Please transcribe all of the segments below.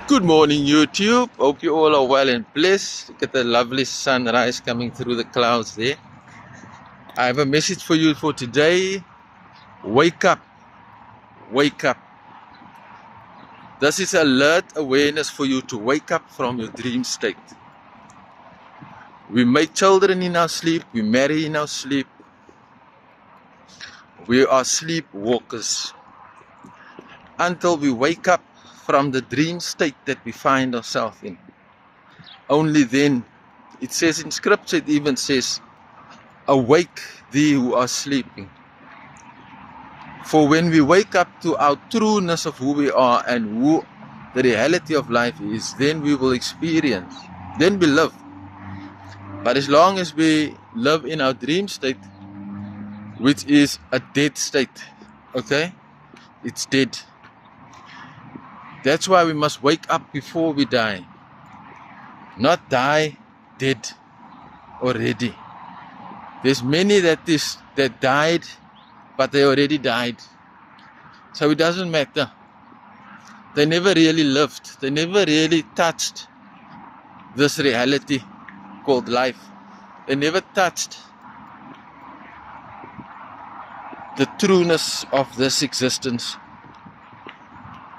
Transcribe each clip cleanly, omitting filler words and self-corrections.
Good morning, YouTube. Hope you all are well and blessed. Look at the lovely sunrise coming through the clouds there. I have a message for you for today. Wake up. Wake up. This is alert awareness for you to wake up from your dream state. We make children in our sleep. We marry in our sleep. We are sleepwalkers. Until we wake up from the dream state that we find ourselves in. Only then, it says in scripture, it even says, awake thee who are sleeping. For when we wake up to our trueness of who we are and who the reality of life is, then we will experience, then we live. But as long as we live in our dream state, which is a dead state, okay, it's dead. That's why we must wake up before we die. Not die dead already. There's many that died, but they already died. So it doesn't matter. They never really lived. They never really touched this reality called life. They never touched the trueness of this existence.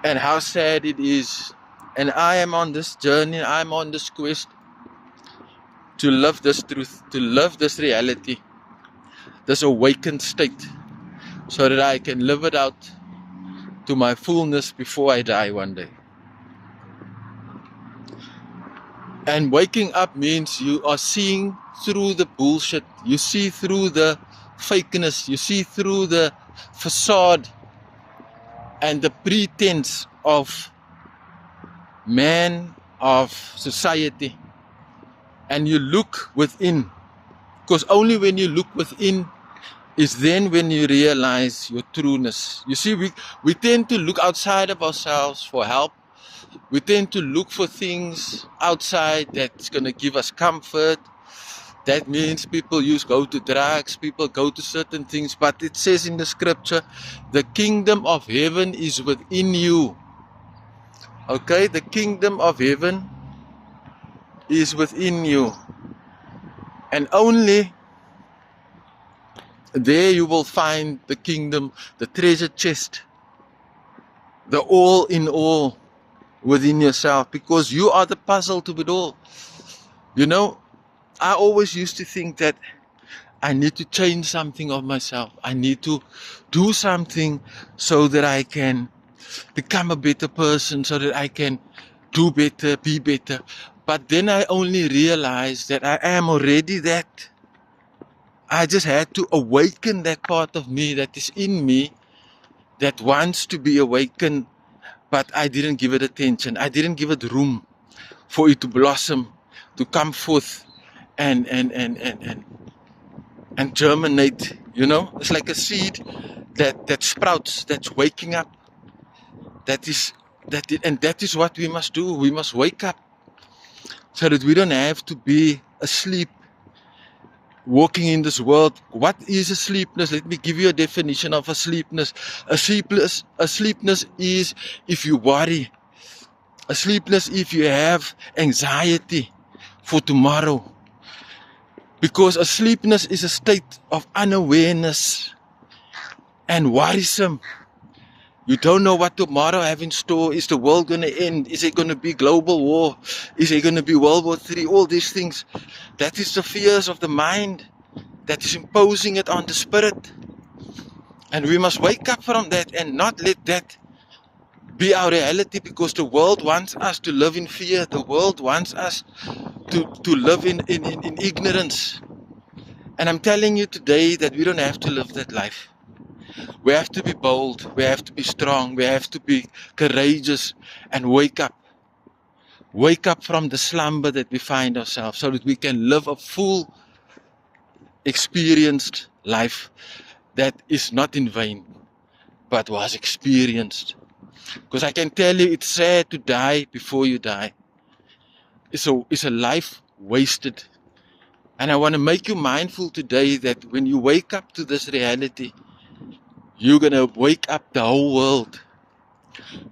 And how sad it is. And I am on this journey, I'm on this quest to live this truth, to live this reality, this awakened state, so that I can live it out to my fullness before I die one day. And waking up means you are seeing through the bullshit, you see through the fakeness, you see through the facade and the pretense of man, of society, and you look within, because only when you look within is then when you realize your trueness. You see, we tend to look outside of ourselves for help. We tend to look for things outside that's going to give us comfort. That means people go to drugs, people go to certain things, but it says in the scripture, the kingdom of heaven is within you. Okay, the kingdom of heaven is within you. And only there you will find the kingdom, the treasure chest, the all in all within yourself, because you are the puzzle to it all. You know, I always used to think that I need to change something of myself. I need to do something so that I can become a better person, so that I can do better, be better. But then I only realized that I am already that. I just had to awaken that part of me that is in me that wants to be awakened, but I didn't give it attention. I didn't give it room for it to blossom, to come forth and germinate. You know, it's like a seed that sprouts, that's waking up. That is what we must do. We must wake up so that we don't have to be asleep, walking in this world. What is a sleepness? Let me give you a definition of a sleepness. A sleepness is if you worry. A sleepness if you have anxiety for tomorrow. Because a sleepness is a state of unawareness and worrisome. You don't know what tomorrow have in store. Is the world going to end? Is it going to be global war? Is it going to be World War III? All these things. That is the fears of the mind that is imposing it on the spirit. And we must wake up from that and not let that be our reality, because the world wants us to live in fear. The world wants us to live in ignorance. And I'm telling you today that we don't have to live that life. We have to be bold, we have to be strong, we have to be courageous and wake up. Wake up from the slumber that we find ourselves so that we can live a full, experienced life that is not in vain, but was experienced. Because I can tell you, it's sad to die before you die. It's a life wasted. And I want to make you mindful today that when you wake up to this reality, you're going to wake up the whole world.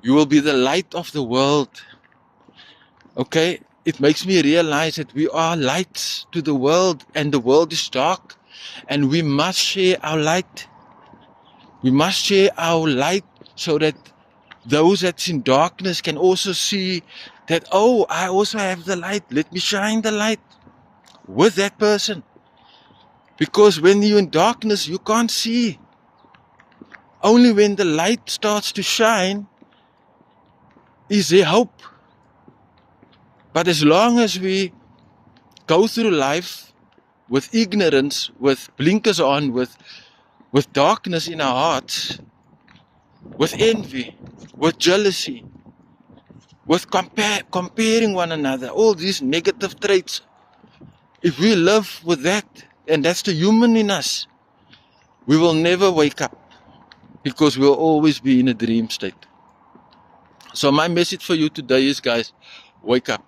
You will be the light of the world. Okay, it makes me realize that we are lights to the world and the world is dark, and we must share our light. We must share our light so that those that's in darkness can also see that, oh, I also have the light. Let me shine the light with that person. Because when you're in darkness, you can't see. Only when the light starts to shine is there hope. But as long as we go through life with ignorance, with blinkers on, with darkness in our hearts, with envy, with jealousy, with comparing one another, all these negative traits, if we live with that, and that's the human in us, we will never wake up because we'll always be in a dream state. So my message for you today is, guys, wake up.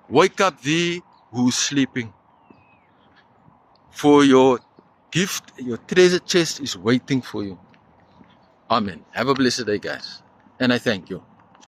Wake up thee who's sleeping. For your gift, your treasure chest is waiting for you. Amen. Have a blessed day, guys. And I thank you.